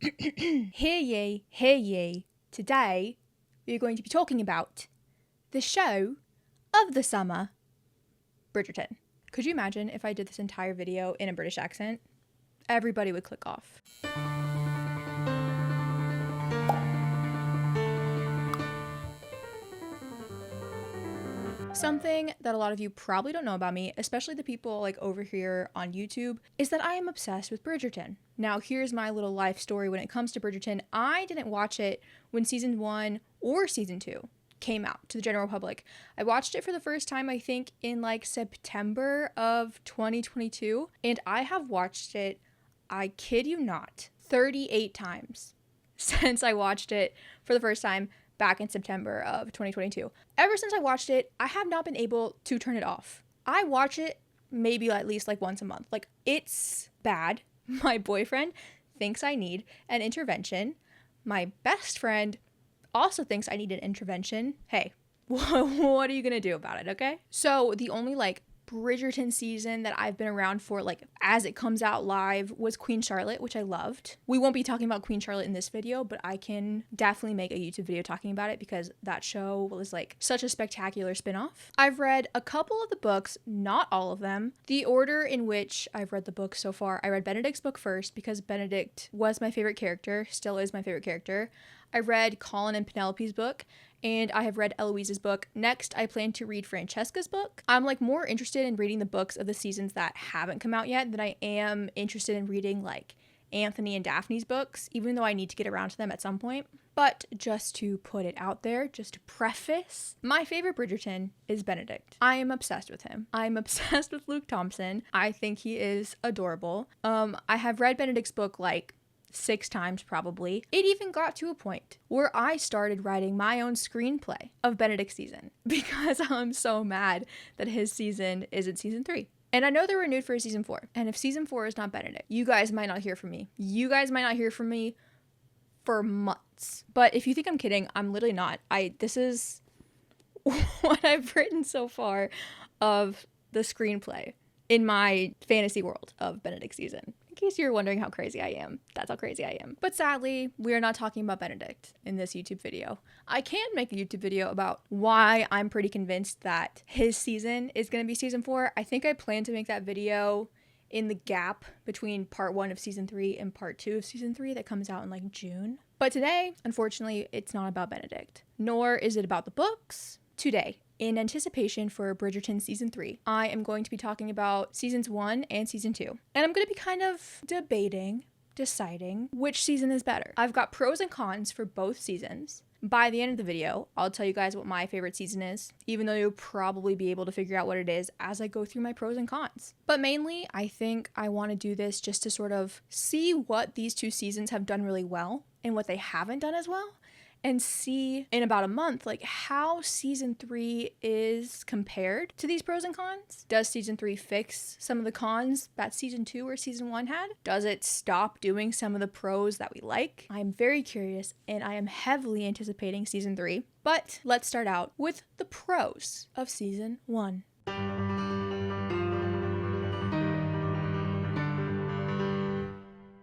Hear ye. Today, we're going to be talking about the show of the summer, Bridgerton. Could you imagine if I did this entire video in a British accent? Everybody would click off. Something that a lot of you probably don't know about me, especially the people like over here on YouTube, is that I am obsessed with Bridgerton. Now, here's my little life story when it comes to Bridgerton. I didn't watch it when season 1 or season 2 came out to the general public. I watched it for the first time, I think, in like September of 2022, and I have watched it, I kid you not, 38 times since I watched it for the first time back in September of 2022. Ever since I watched it, I have not been able to turn it off. I watch it maybe at least like once a month. Like, it's bad. My boyfriend thinks I need an intervention. My best friend also thinks I need an intervention. Hey, what are you gonna do about it, okay? So the only like Bridgerton season that I've been around for, like, as it comes out live, was Queen Charlotte, which I loved. We won't be talking about Queen Charlotte in this video, but I can definitely make a YouTube video talking about it because that show was like such a spectacular spin-off. I've read a couple of the books, not all of them. The order in which I've read the books so far, I read Benedict's book first because Benedict was my favorite character, still is my favorite character. I read Colin and Penelope's book, and I have read Eloise's book. Next, I plan to read Francesca's book. I'm like more interested in reading the books of the seasons that haven't come out yet than I am interested in reading like Anthony and Daphne's books, even though I need to get around to them at some point. But just to put it out there, just to preface, my favorite Bridgerton is Benedict. I am obsessed with him. I'm obsessed with Luke Thompson. I think he is adorable. I have read Benedict's book like 6 times probably. It even got to a point where I started writing my own screenplay of Benedict's season because I'm so mad that his season isn't season 3. And I know they're renewed for season 4. And if season 4 is not Benedict, you guys might not hear from me. You guys might not hear from me for months. But if you think I'm kidding, I'm literally not. This is what I've written so far of the screenplay in my fantasy world of Benedict's season. In case you're wondering how crazy I am, that's how crazy I am. But sadly, we are not talking about Benedict in this YouTube video. I can make a YouTube video about why I'm pretty convinced that his season is going to be season 4. I think I plan to make that video in the gap between part 1 of season 3 and part 2 of season 3 that comes out in like June. But today, unfortunately, it's not about Benedict, nor is it about the books. Today, in anticipation for Bridgerton season 3, I am going to be talking about seasons 1 and season 2. And I'm going to be kind of deciding which season is better. I've got pros and cons for both seasons. By the end of the video, I'll tell you guys what my favorite season is, even though you'll probably be able to figure out what it is as I go through my pros and cons. But mainly, I think I want to do this just to sort of see what these 2 seasons have done really well and what they haven't done as well, and see in about a month like how season 3 is compared to these pros and cons. Does season 3 fix some of the cons that season 2 or season 1 had? Does it stop doing some of the pros that we like? I'm very curious, and I am heavily anticipating season 3. But let's start out with the pros of season 1.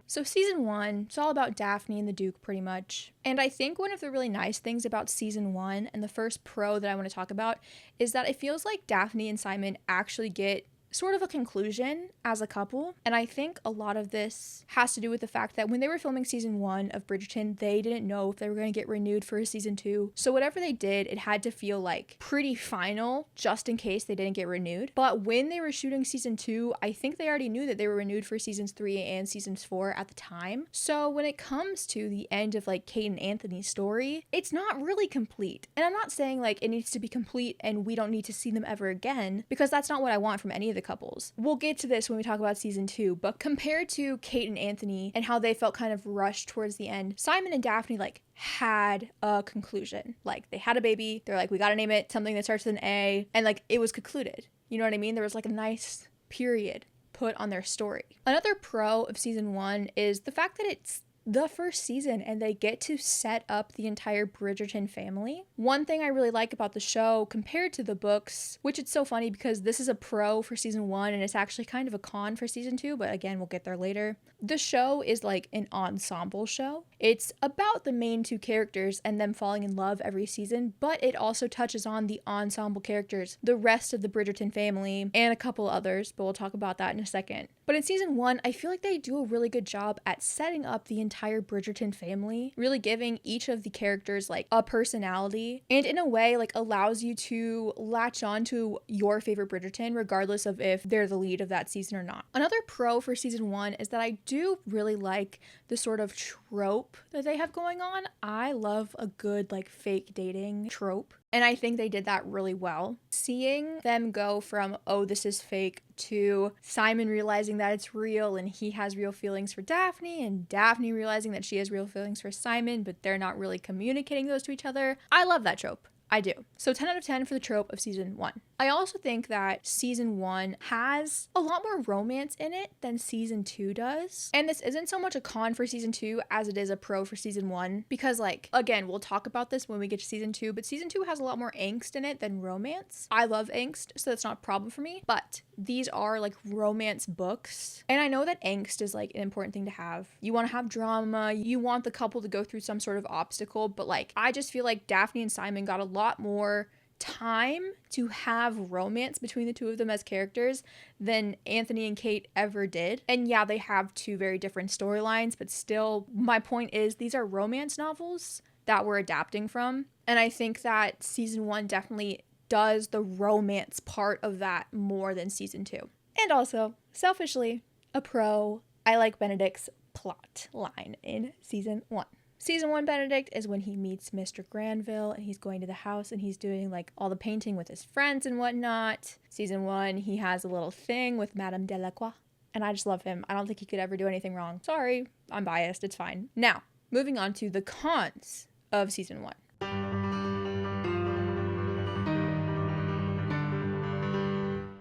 So season 1, it's all about Daphne and the Duke pretty much. And I think one of the really nice things about season 1, and the first pro that I want to talk about, is that it feels like Daphne and Simon actually get sort of a conclusion as a couple. And I think a lot of this has to do with the fact that when they were filming season 1 of Bridgerton, they didn't know if they were going to get renewed for season 2. So whatever they did, it had to feel like pretty final just in case they didn't get renewed. But when they were shooting season 2, I think they already knew that they were renewed for seasons 3 and seasons 4 at the time. So when it comes to the end of like Kate and Anthony's story, it's not really complete. And I'm not saying like it needs to be complete and we don't need to see them ever again, because that's not what I want from any of the couples. We'll get to this when we talk about season 2, but compared to Kate and Anthony and how they felt kind of rushed towards the end, Simon and Daphne like had a conclusion. Like they had a baby, they're like, we gotta name it something that starts with an A, and like it was concluded. You know what I mean? There was like a nice period put on their story. Another pro of season 1 is the fact that it's the first season and they get to set up the entire Bridgerton family. One thing I really like about the show compared to the books, which it's so funny because this is a pro for season 1 and it's actually kind of a con for season 2, but again, we'll get there later. The show is like an ensemble show. It's about the main 2 characters and them falling in love every season, but it also touches on the ensemble characters, the rest of the Bridgerton family, and a couple others, but we'll talk about that in a second. But in season 1, I feel like they do a really good job at setting up the entire Bridgerton family, really giving each of the characters like a personality, and in a way like allows you to latch on to your favorite Bridgerton regardless of if they're the lead of that season or not. Another pro for season 1 is that I do really like the sort of trope that they have going on. I love a good like fake dating trope. And I think they did that really well. Seeing them go from, oh, this is fake, to Simon realizing that it's real and he has real feelings for Daphne, and Daphne realizing that she has real feelings for Simon, but they're not really communicating those to each other. I love that trope. I do. So 10 out of 10 for the trope of season 1. I also think that season 1 has a lot more romance in it than season 2 does. And this isn't so much a con for season 2 as it is a pro for season 1. Because like, again, we'll talk about this when we get to season 2, but season 2 has a lot more angst in it than romance. I love angst, so that's not a problem for me. But these are like romance books. And I know that angst is like an important thing to have. You want to have drama. You want the couple to go through some sort of obstacle. But like, I just feel like Daphne and Simon got a lot more time to have romance between the 2 of them as characters than Anthony and Kate ever did. And yeah, they have 2 very different storylines, but still, my point is these are romance novels that we're adapting from. And I think that season 1 definitely does the romance part of that more than season 2. And also, selfishly, a pro, I like Benedict's plot line in season 1. Season 1 Benedict is when he meets Mr. Granville and he's going to the house and he's doing like all the painting with his friends and whatnot. Season 1, he has a little thing with Madame Delacroix and I just love him. I don't think he could ever do anything wrong. Sorry, I'm biased, it's fine. Now, moving on to the cons of season 1.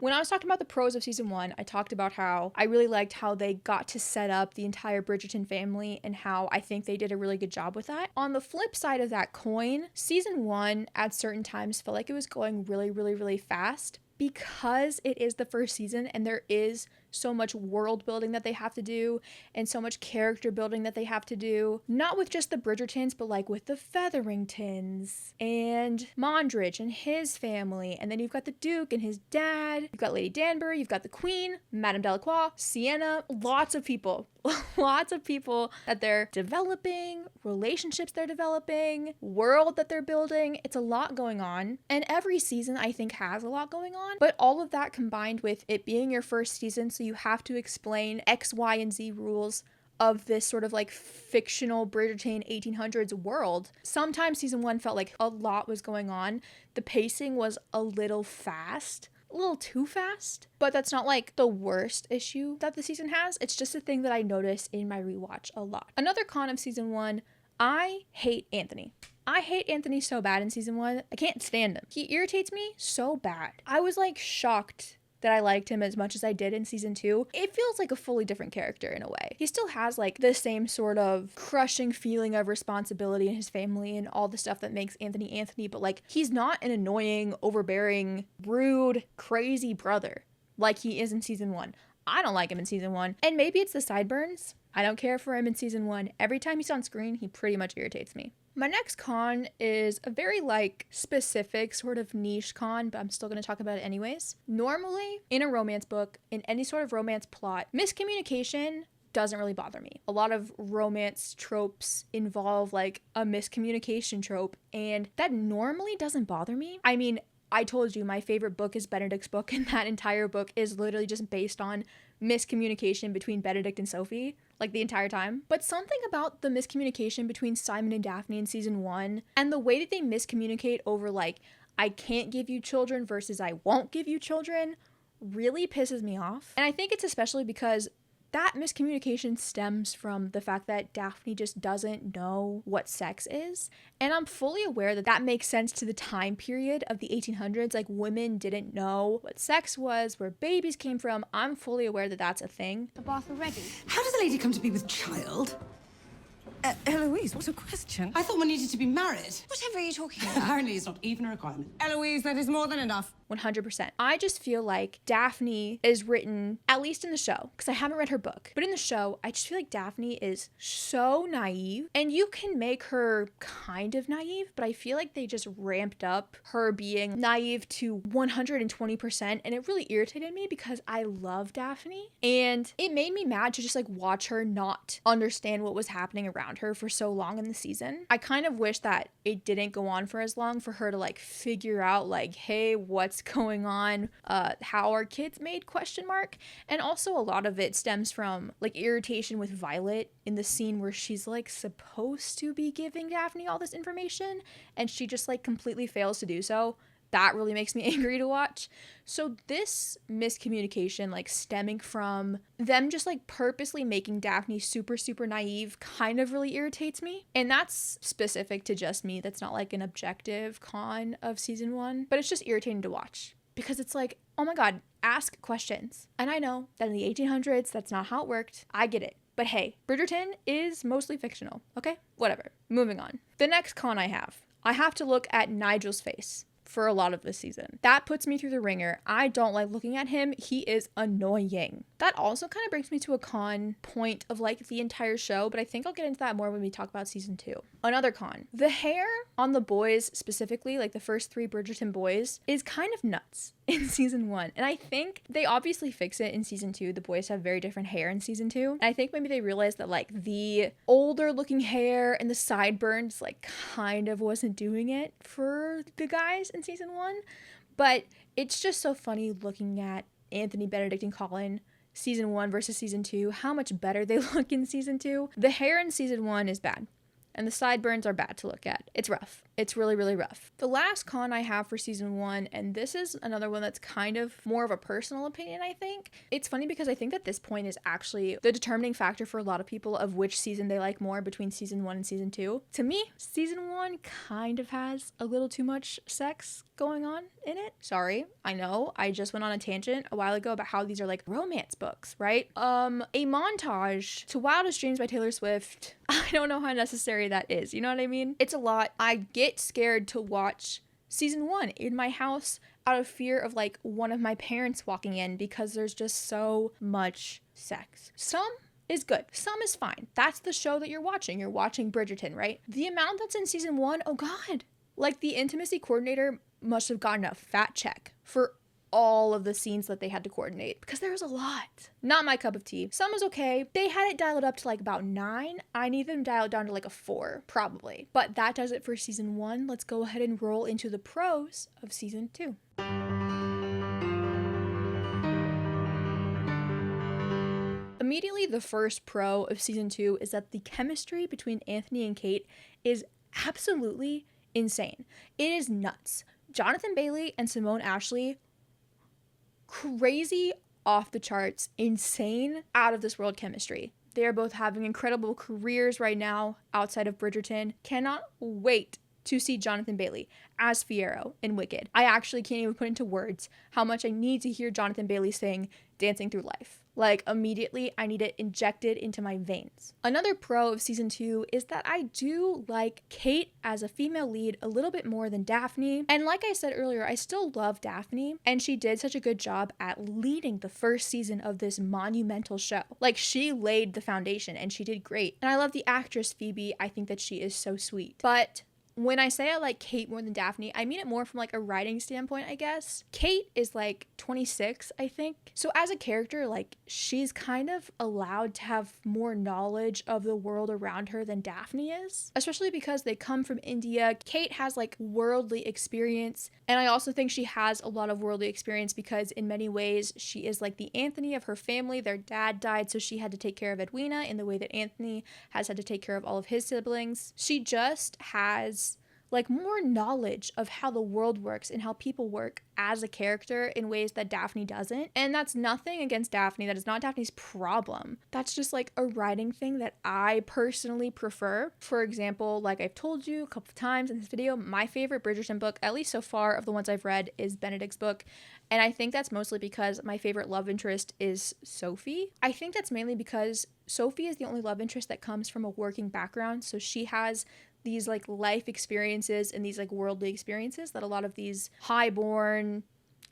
When I was talking about the pros of season 1, I talked about how I really liked how they got to set up the entire Bridgerton family and how I think they did a really good job with that. On the flip side of that coin, season 1 at certain times felt like it was going really, really, really fast because it is the first season and there is so much world building that they have to do and so much character building that they have to do. Not with just the Bridgertons, but like with the Featheringtons and Mondridge and his family. And then you've got the Duke and his dad. You've got Lady Danbury. You've got the Queen, Madame Delacroix, Sienna. Lots of people. Lots of people that they're developing, relationships they're developing, world that they're building. It's a lot going on. And every season I think has a lot going on. But all of that combined with it being your first season, so you have to explain X, Y, and Z rules of this sort of like fictional Bridgerton 1800s world. Sometimes season 1 felt like a lot was going on. The pacing was a little fast. A little too fast, but that's not like the worst issue that the season has. It's just a thing that I notice in my rewatch a lot. Another con of season 1, I hate Anthony. I hate Anthony so bad in season 1. I can't stand him. He irritates me so bad. I was like shocked that I liked him as much as I did in season 2. It feels like a fully different character in a way. He still has like the same sort of crushing feeling of responsibility in his family and all the stuff that makes Anthony Anthony, but like he's not an annoying, overbearing, rude, crazy brother like he is in season 1. I don't like him in season 1. And maybe it's the sideburns. I don't care for him in season 1. Every time he's on screen, he pretty much irritates me. My next con is a very like specific sort of niche con, but I'm still going to talk about it anyways. Normally in a romance book, in any sort of romance plot, miscommunication doesn't really bother me. A lot of romance tropes involve like a miscommunication trope, and that normally doesn't bother me. I mean, I told you my favorite book is Benedict's book, and that entire book is literally just based on miscommunication between Benedict and Sophie, like the entire time. But something about the miscommunication between Simon and Daphne in season 1 and the way that they miscommunicate over like, I can't give you children versus I won't give you children really pisses me off. And I think it's especially because that miscommunication stems from the fact that Daphne just doesn't know what sex is. And I'm fully aware that that makes sense to the time period of the 1800s. Like, women didn't know what sex was, where babies came from. I'm fully aware that that's a thing. The bath already? How does a lady come to be with child? Eloise, what a question. I thought we needed to be married. Whatever are you talking about? Apparently it's not even a requirement. Eloise, that is more than enough. 100%. I just feel like Daphne is written, at least in the show, because I haven't read her book, but in the show, I just feel like Daphne is so naive, and you can make her kind of naive, but I feel like they just ramped up her being naive to 120%, and it really irritated me because I love Daphne, and it made me mad to just like watch her not understand what was happening around her for so long in the season. I kind of wish that it didn't go on for as long for her to like figure out like, hey, what's going on, how are kids made, ? And also a lot of it stems from like irritation with Violet in the scene where she's like supposed to be giving Daphne all this information and she just like completely fails to do so. That really makes me angry to watch. So this miscommunication, like stemming from them just like purposely making Daphne super, super naive kind of really irritates me. And that's specific to just me. That's not like an objective con of season 1, but it's just irritating to watch because it's like, oh my God, ask questions. And I know that in the 1800s, that's not how it worked. I get it. But hey, Bridgerton is mostly fictional. Okay, whatever. Moving on. The next con I have to look at Nigel's face for a lot of this season. That puts me through the ringer. I don't like looking at him. He is annoying. That also kind of brings me to a con point of like the entire show, but I think I'll get into that more when we talk about season 2. Another con. The hair on the boys specifically, like the first 3 Bridgerton boys, is kind of nuts in season 1. And I think they obviously fix it in season 2. The boys have very different hair in season 2. And I think maybe they realized that like the older looking hair and the sideburns like kind of wasn't doing it for the guys in season 1. But it's just so funny looking at Anthony, Benedict, and Colin season 1 versus season 2, how much better they look in season 2. The hair in season 1 is bad. And the sideburns are bad to look at. It's rough. It's really, really rough. The last con I have for season 1, and this is another one that's kind of more of a personal opinion, I think. It's funny because I think that this point is actually the determining factor for a lot of people of which season they like more between season 1 and season 2. To me, season 1 kind of has a little too much sex going on in it. Sorry, I know. I just went on a tangent a while ago about how these are like romance books, right? A montage to Wildest Dreams by Taylor Swift. I don't know how necessary that is. You know what I mean? It's a lot. I get scared to watch season 1 in my house out of fear of like one of my parents walking in because there's just so much sex. Some is good. Some is fine. That's the show that you're watching. You're watching Bridgerton, right? The amount that's in season 1, oh God. Like the intimacy coordinator must have gotten a fat check for all of the scenes that they had to coordinate because there was a lot. Not my cup of tea. Some is okay. They had it dialed up to like about 9. I need them dialed down to like a 4, probably. But that does it for season 1. Let's go ahead and roll into the pros of season 2. Immediately, the first pro of season 2 is that the chemistry between Anthony and Kate is absolutely insane. It is nuts. Jonathan Bailey and Simone Ashley, crazy, off the charts, insane, out of this world chemistry. They are both having incredible careers right now outside of Bridgerton. Cannot wait to see Jonathan Bailey as Fiyero in Wicked. I actually can't even put into words how much I need to hear Jonathan Bailey sing Dancing Through Life. Like, immediately, I need it injected into my veins. Another pro of season 2 is that I do like Kate as a female lead a little bit more than Daphne. And like I said earlier, I still love Daphne, and she did such a good job at leading the first season of this monumental show. Like, she laid the foundation, and she did great. And I love the actress Phoebe. I think that she is so sweet. But when I say I like Kate more than Daphne, I mean it more from like a writing standpoint, I guess. Kate is like 26, I think. So as a character, like she's kind of allowed to have more knowledge of the world around her than Daphne is, especially because they come from India. Kate has like worldly experience. And I also think she has a lot of worldly experience because in many ways she is like the Anthony of her family. Their dad died, so she had to take care of Edwina in the way that Anthony has had to take care of all of his siblings. She just has like more knowledge of how the world works and how people work as a character in ways that Daphne doesn't. And that's nothing against Daphne. That is not Daphne's problem. That's just like a writing thing that I personally prefer. For example, like I've told you a couple of times in this video, my favorite Bridgerton book, at least so far of the ones I've read, is Benedict's book. And I think that's mostly because my favorite love interest is Sophie. I think that's mainly because Sophie is the only love interest that comes from a working background. So she has these like life experiences and these like worldly experiences that a lot of these highborn,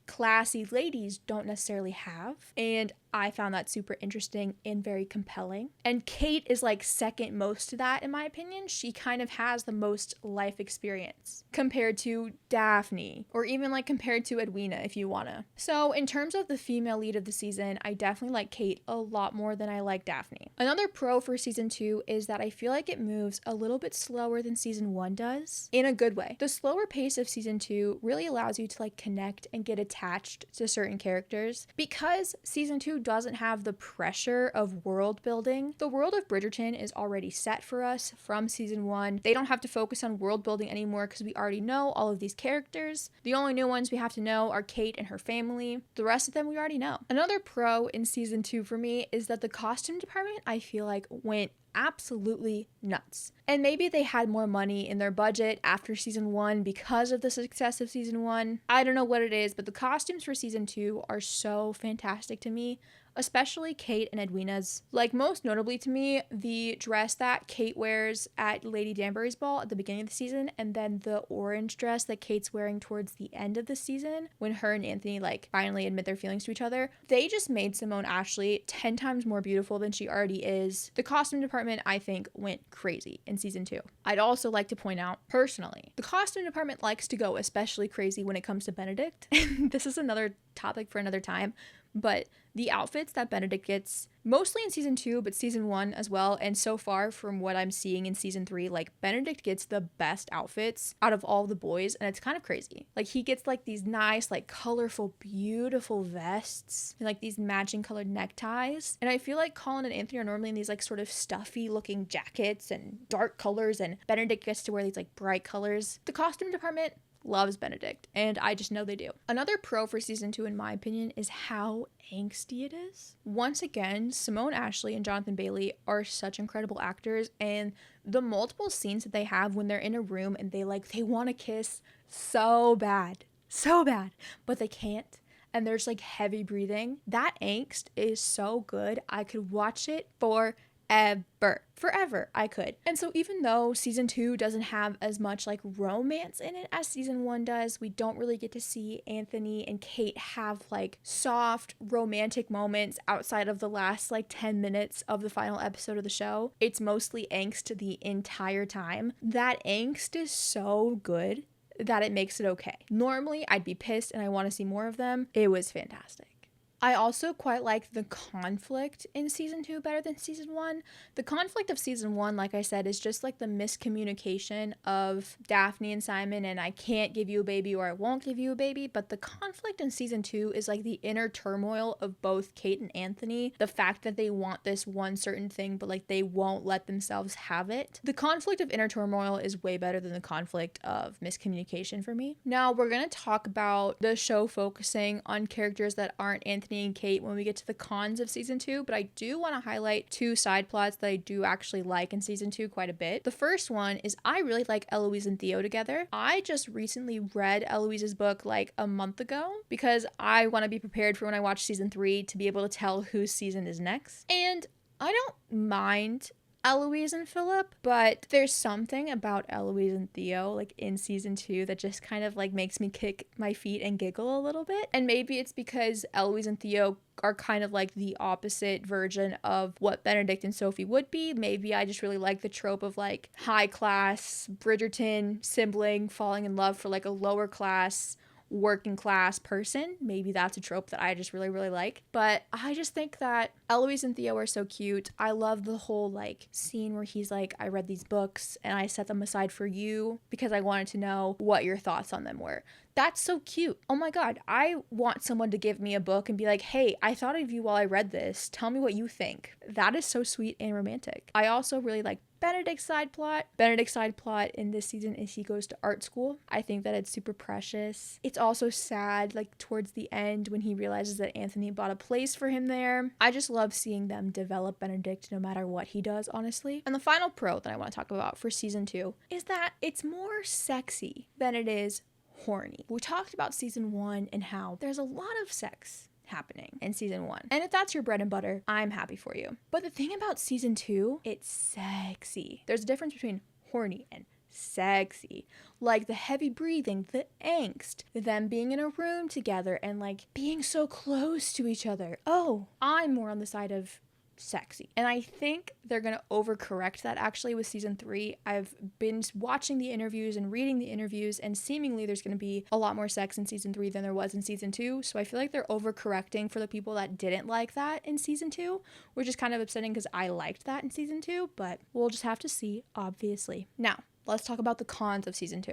classy ladies don't necessarily have. And I found that super interesting and very compelling. And Kate is like second most to that, in my opinion. She kind of has the most life experience compared to Daphne, or even like compared to Edwina if you wanna. So in terms of the female lead of the season, I definitely like Kate a lot more than I like Daphne. Another pro for season 2 is that I feel like it moves a little bit slower than season 1 does, in a good way. The slower pace of season 2 really allows you to like connect and get attached to certain characters because season 2 doesn't have the pressure of world building. The world of Bridgerton is already set for us from season 1. They don't have to focus on world building anymore because we already know all of these characters. The only new ones we have to know are Kate and her family. The rest of them we already know. Another pro in season 2 for me is that the costume department, I feel like, went absolutely nuts. And maybe they had more money in their budget after season 1 because of the success of season 1. I don't know what it is, but the costumes for season 2 are so fantastic to me, especially Kate and Edwina's. Like most notably to me, the dress that Kate wears at Lady Danbury's ball at the beginning of the season, and then the orange dress that Kate's wearing towards the end of the season when her and Anthony like finally admit their feelings to each other. They just made Simone Ashley 10 times more beautiful than she already is. The costume department, I think, went crazy in season 2. I'd also like to point out, personally, the costume department likes to go especially crazy when it comes to Benedict. This is another topic for another time, but the outfits that Benedict gets, mostly in season 2, but season 1 as well, and so far from what I'm seeing in season 3, like Benedict gets the best outfits out of all the boys, and it's kind of crazy. Like he gets like these nice, like colorful, beautiful vests and like these matching colored neckties. And I feel like Colin and Anthony are normally in these like sort of stuffy looking jackets and dark colors, and Benedict gets to wear these like bright colors. The costume department loves Benedict, and I just know they do. Another pro for season 2, in my opinion, is how angsty it is. Once again, Simone Ashley and Jonathan Bailey are such incredible actors, and the multiple scenes that they have when they're in a room and they want to kiss so bad, but they can't, and there's like heavy breathing. That angst is so good. I could watch it forever I could. And so even though season 2 doesn't have as much like romance in it as season 1 does, we don't really get to see Anthony and Kate have like soft romantic moments outside of the last like 10 minutes of the final episode of the show. It's mostly angst the entire time. That angst is so good that it makes it okay. Normally I'd be pissed and I want to see more of them. It was fantastic. I also quite like the conflict in season 2 better than season 1. The conflict of season 1, like I said, is just like the miscommunication of Daphne and Simon and I can't give you a baby or I won't give you a baby. But the conflict in season 2 is like the inner turmoil of both Kate and Anthony. The fact that they want this one certain thing, but like they won't let themselves have it. The conflict of inner turmoil is way better than the conflict of miscommunication for me. Now we're going to talk about the show focusing on characters that aren't Anthony and Kate when we get to the cons of season 2, but I do want to highlight 2 side plots that I do actually like in season 2 quite a bit. The first one is I really like Eloise and Theo together. I just recently read Eloise's book like a month ago because I want to be prepared for when I watch season 3 to be able to tell whose season is next. And I don't mind Eloise and Philip, but there's something about Eloise and Theo like in season 2 that just kind of like makes me kick my feet and giggle a little bit. And maybe it's because Eloise and Theo are kind of like the opposite version of what Benedict and Sophie would be. Maybe I just really like the trope of like high class Bridgerton sibling falling in love for like a lower class working class person. Maybe that's a trope that I just really, really like. But I just think that Eloise and Theo are so cute. I love the whole like scene where he's like, I read these books and I set them aside for you because I wanted to know what your thoughts on them were. That's so cute. Oh my God. I want someone to give me a book and be like, hey, I thought of you while I read this. Tell me what you think. That is so sweet and romantic. I also really like Benedict's side plot. Benedict's side plot in this season is he goes to art school. I think that it's super precious. It's also sad, like towards the end when he realizes that Anthony bought a place for him there. I just love seeing them develop Benedict no matter what he does, honestly. And the final pro that I want to talk about for season 2 is that it's more sexy than it is horny. We talked about season 1 and how there's a lot of sex happening in season 1. And if that's your bread and butter, I'm happy for you. But the thing about season 2, it's sexy. There's a difference between horny and sexy. Like the heavy breathing, the angst, them being in a room together and like being so close to each other. Oh, I'm more on the side of sexy. And I think they're going to overcorrect that actually with season 3. I've been watching the interviews and reading the interviews, and seemingly there's going to be a lot more sex in season 3 than there was in season 2. So I feel like they're overcorrecting for the people that didn't like that in season 2, which is kind of upsetting because I liked that in season 2, but we'll just have to see, obviously. Now, let's talk about the cons of season 2.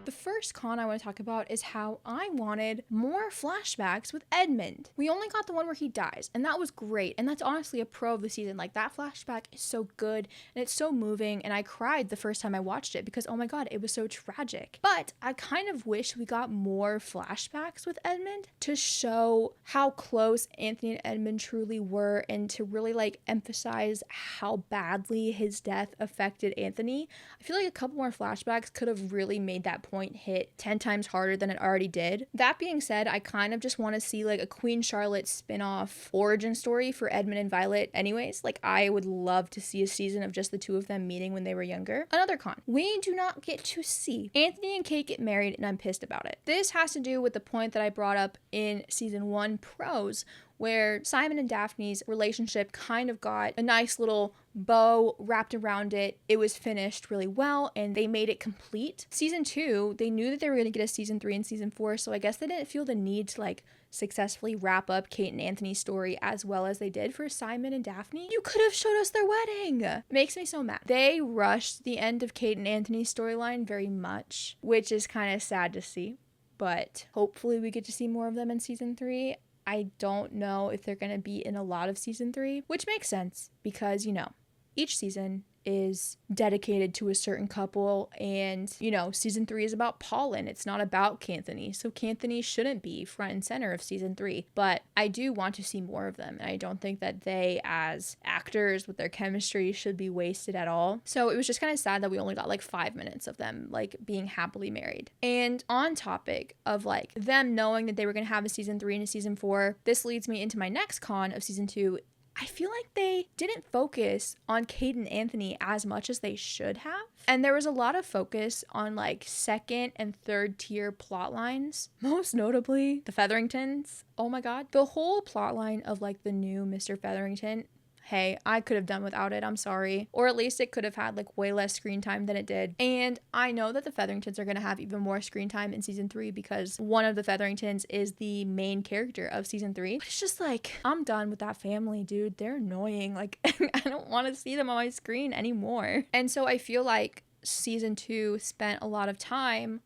The first con I want to talk about is how I wanted more flashbacks with Edmund. We only got the one where he dies, and that was great, and that's honestly a pro of the season. Like, that flashback is so good, and it's so moving, and I cried the first time I watched it because, oh my god, it was so tragic. But I kind of wish we got more flashbacks with Edmund to show how close Anthony and Edmund truly were, and to really, like, emphasize how badly his death affected Anthony. I feel like a couple more flashbacks could have really made that point hit 10 times harder than it already did. That being said, I kind of just want to see like a Queen Charlotte spin-off origin story for Edmund and Violet anyways. Like, I would love to see a season of just the two of them meeting when they were younger. Another con, we do not get to see Anthony and Kate get married, and I'm pissed about it. This has to do with the point that I brought up in season 1 pros, where Simon and Daphne's relationship kind of got a nice little bow wrapped around it. It was finished really well, and they made it complete. Season 2, they knew that they were going to get a season 3 and season 4, so I guess they didn't feel the need to like successfully wrap up Kate and Anthony's story as well as they did for Simon and Daphne. You could have showed us their wedding. It makes me so mad. They rushed the end of Kate and Anthony's storyline very much, which is kind of sad to see, but hopefully we get to see more of them in season 3. I don't know if they're going to be in a lot of season 3, which makes sense because, you know, each season is dedicated to a certain couple, and, you know, season 3 is about Paulin. It's not about Canthony, so Canthony shouldn't be front and center of season 3, but I do want to see more of them, and I don't think that they, as actors with their chemistry, should be wasted at all. So it was just kind of sad that we only got like 5 minutes of them like being happily married. And on topic of like them knowing that they were going to have a season 3 and a season 4, this leads me into my next con of season 2. I feel like they didn't focus on Kate and Anthony as much as they should have. And there was a lot of focus on like second and third tier plot lines, most notably the Featheringtons. Oh my god. The whole plot line of like the new Mr. Featherington, hey, I could have done without it, I'm sorry. Or at least it could have had like way less screen time than it did. And I know that the Featheringtons are going to have even more screen time in season 3 because one of the Featheringtons is the main character of season 3. But it's just like, I'm done with that family, dude. They're annoying. Like, I don't want to see them on my screen anymore. And so I feel like season 2 spent a lot of time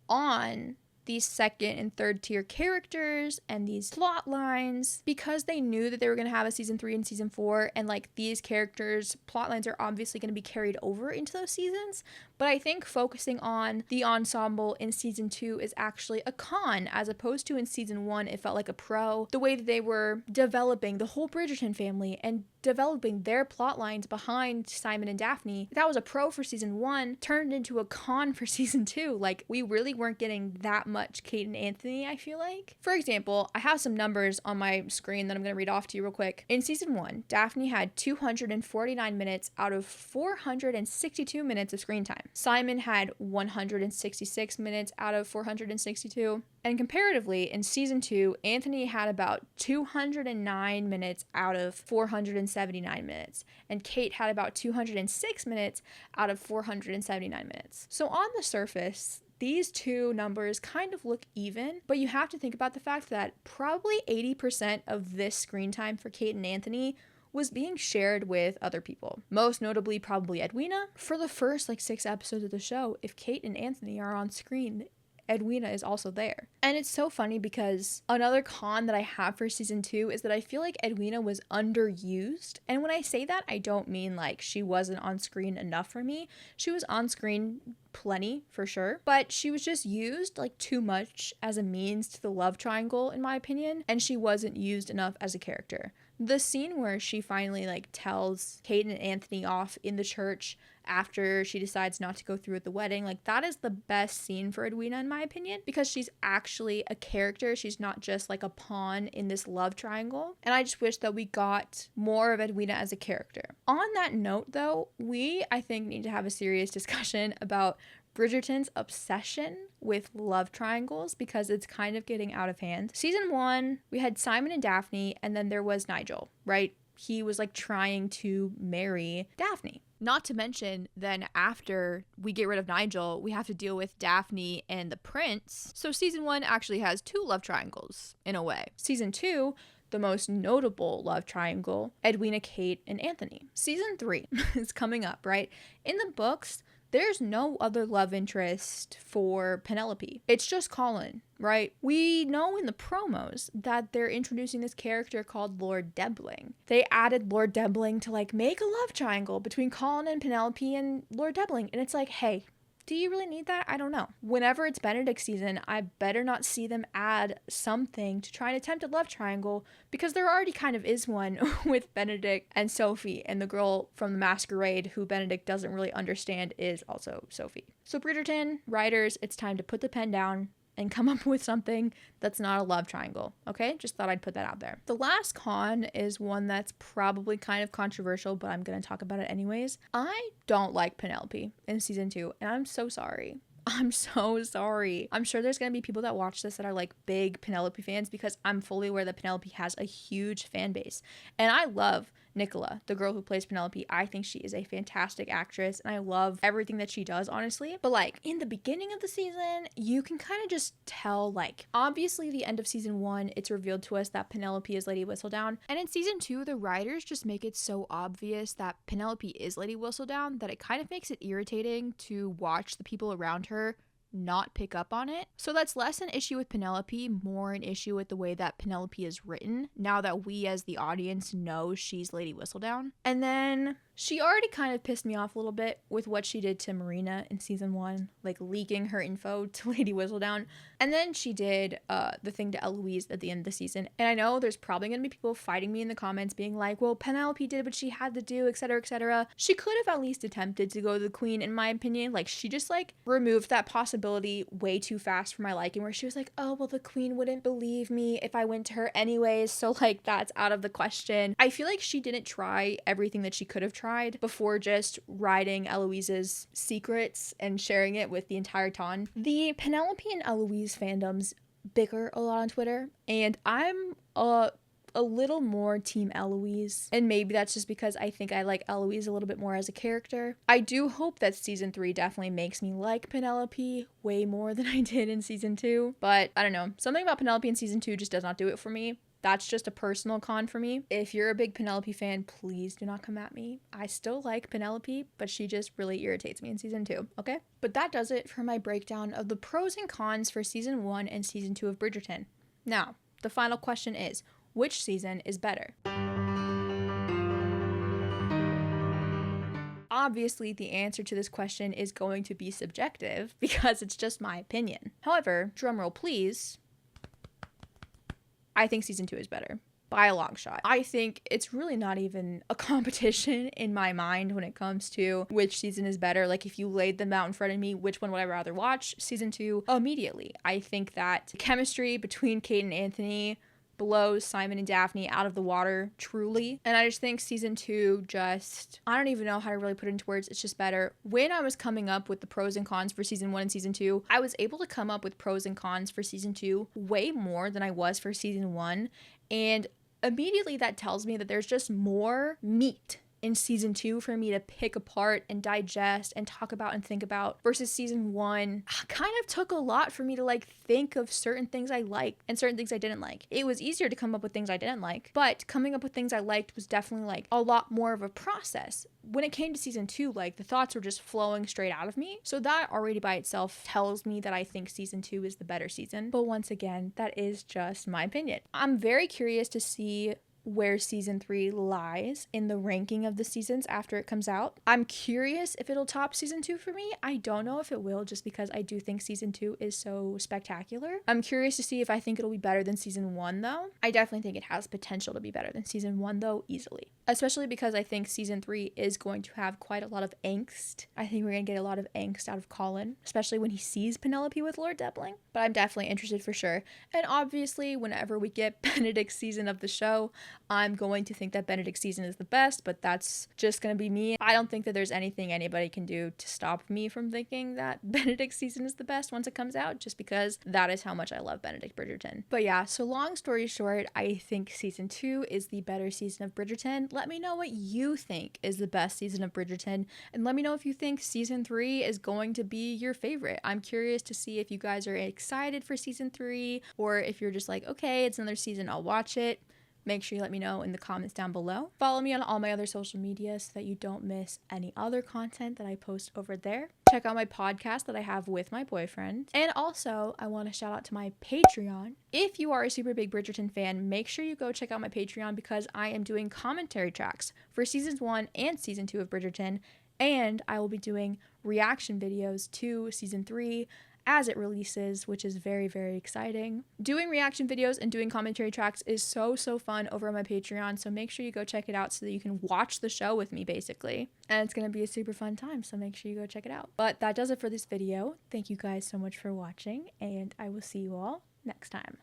on these second and third tier characters and these plot lines because they knew that they were going to have a season 3 and season 4, and like these characters plot lines are obviously going to be carried over into those seasons. But I think focusing on the ensemble in season 2 is actually a con, as opposed to in season 1 it felt like a pro. The way that they were developing the whole Bridgerton family and developing their plot lines behind Simon and Daphne, that was a pro for season 1, turned into a con for season 2. Like, we really weren't getting that much Kate and Anthony, I feel like. For example, I have some numbers on my screen that I'm going to read off to you real quick. In season 1, Daphne had 249 minutes out of 462 minutes of screen time. Simon had 166 minutes out of 462. And comparatively, in season 2, Anthony had about 209 minutes out of 479 minutes, and Kate had about 206 minutes out of 479 minutes. So on the surface, these two numbers kind of look even, but you have to think about the fact that probably 80% of this screen time for Kate and Anthony was being shared with other people. Most notably, probably Edwina. For the first 6 episodes of the show, if Kate and Anthony are on screen, Edwina is also there. And it's so funny because another con that I have for season 2 is that I feel like Edwina was underused. And when I say that, I don't mean like she wasn't on screen enough for me. She was on screen plenty for sure, but she was just used like too much as a means to the love triangle in my opinion, and she wasn't used enough as a character. The scene where she finally like tells Kate and Anthony off in the church after she decides not to go through with the wedding, like that is the best scene for Edwina in my opinion, because she's actually a character. She's not just like a pawn in this love triangle, and I just wish that we got more of Edwina as a character. On that note though, I think need to have a serious discussion about Bridgerton's obsession with love triangles, because it's kind of getting out of hand. Season 1, we had Simon and Daphne, and then there was Nigel, right? He was like trying to marry Daphne. Not to mention, then after we get rid of Nigel, we have to deal with Daphne and the prince. So season 1 actually has 2 love triangles in a way. Season 2, the most notable love triangle, Edwina, Kate, and Anthony. Season 3 is coming up, right? In the books, there's no other love interest for Penelope. It's just Colin, right? We know in the promos that they're introducing this character called Lord Debling. They added Lord Debling to like make a love triangle between Colin and Penelope and Lord Debling. And it's like, hey, do you really need that? I don't know. Whenever it's Benedict season, I better not see them add something to try and attempt a love triangle, because there already kind of is one with Benedict and Sophie, and the girl from the Masquerade who Benedict doesn't really understand is also Sophie. So Bridgerton, writers, it's time to put the pen down and come up with something that's not a love triangle, okay? Just thought I'd put that out there. The last con is one that's probably kind of controversial, but I'm gonna talk about it anyways. I don't like Penelope in season 2, and I'm so sorry. I'm so sorry. I'm sure there's gonna be people that watch this that are like big Penelope fans, because I'm fully aware that Penelope has a huge fan base. And I love Nicola, the girl who plays Penelope. I think she is a fantastic actress, and I love everything that she does, honestly. But like in the beginning of the season, you can kind of just tell, like, obviously the end of season 1, it's revealed to us that Penelope is Lady Whistledown. And in season 2, the writers just make it so obvious that Penelope is Lady Whistledown that it kind of makes it irritating to watch the people around her not pick up on it. So that's less an issue with Penelope, more an issue with the way that Penelope is written, now that we as the audience know she's Lady Whistledown. And then she already kind of pissed me off a little bit with what she did to Marina in season 1, like leaking her info to Lady Whistledown. And then she did the thing to Eloise at the end of the season. And I know there's probably going to be people fighting me in the comments being like, well, Penelope did what she had to do, etc., etc. She could have at least attempted to go to the queen, in my opinion. Like, she just like removed that possibility way too fast for my liking, where she was like, oh, well, the queen wouldn't believe me if I went to her anyways, so like that's out of the question. I feel like she didn't try everything that she could have tried before just riding Eloise's secrets and sharing it with the entire ton. The Penelope and Eloise fandoms bicker a lot on Twitter, and I'm a little more team Eloise, and maybe that's just because I think I like Eloise a little bit more as a character. I do hope that season 3 definitely makes me like Penelope way more than I did in season 2, but I don't know, something about Penelope in season 2 just does not do it for me. That's just a personal con for me. If you're a big Penelope fan, please do not come at me. I still like Penelope, but she just really irritates me in season 2, okay? But that does it for my breakdown of the pros and cons for season 1 and season 2 of Bridgerton. Now, the final question is, which season is better? Obviously, the answer to this question is going to be subjective because it's just my opinion. However, drumroll please, I think season 2 is better by a long shot. I think it's really not even a competition in my mind when it comes to which season is better. Like, if you laid them out in front of me, which one would I rather watch? Season 2 immediately. I think that the chemistry between Kate and Anthony blows Simon and Daphne out of the water, truly. And I just think season 2 just, I don't even know how to really put it into words. It's just better. When I was coming up with the pros and cons for season 1 and season 2, I was able to come up with pros and cons for season 2 way more than I was for season 1. And immediately that tells me that there's just more meat in season 2 for me to pick apart and digest and talk about and think about, versus season 1 kind of took a lot for me to like think of certain things I liked and certain things I didn't like. It was easier to come up with things I didn't like, but coming up with things I liked was definitely like a lot more of a process. When it came to season 2, like the thoughts were just flowing straight out of me. So that already by itself tells me that I think season 2 is the better season. But once again, that is just my opinion. I'm very curious to see where season 3 lies in the ranking of the seasons after it comes out. I'm curious if it'll top season 2 for me. I don't know if it will, just because I do think season 2 is so spectacular. I'm curious to see if I think it'll be better than season 1 though. I definitely think it has potential to be better than season 1 though, easily. Especially because I think season 3 is going to have quite a lot of angst. I think we're going to get a lot of angst out of Colin, especially when he sees Penelope with Lord Deppling. But I'm definitely interested for sure. And obviously, whenever we get Benedict's season of the show, I'm going to think that Benedict's season is the best, but that's just going to be me. I don't think that there's anything anybody can do to stop me from thinking that Benedict's season is the best once it comes out, just because that is how much I love Benedict Bridgerton. But yeah, so long story short, I think season 2 is the better season of Bridgerton. Let me know what you think is the best season of Bridgerton, and let me know if you think season 3 is going to be your favorite. I'm curious to see if you guys are excited for season 3, or if you're just like, okay, it's another season, I'll watch it. Make sure you let me know in the comments down below. Follow me on all my other social media so that you don't miss any other content that I post over there. Check out my podcast that I have with my boyfriend. And also, I want to shout out to my Patreon. If you are a super big Bridgerton fan, make sure you go check out my Patreon, because I am doing commentary tracks for seasons 1 and season 2 of Bridgerton. And I will be doing reaction videos to season 3 as it releases, which is very, very exciting. Doing reaction videos and doing commentary tracks is so fun over on my Patreon, so make sure you go check it out so that you can watch the show with me, basically. And it's gonna be a super fun time, so make sure you go check it out. But that does it for this video. Thank you guys so much for watching, and I will see you all next time.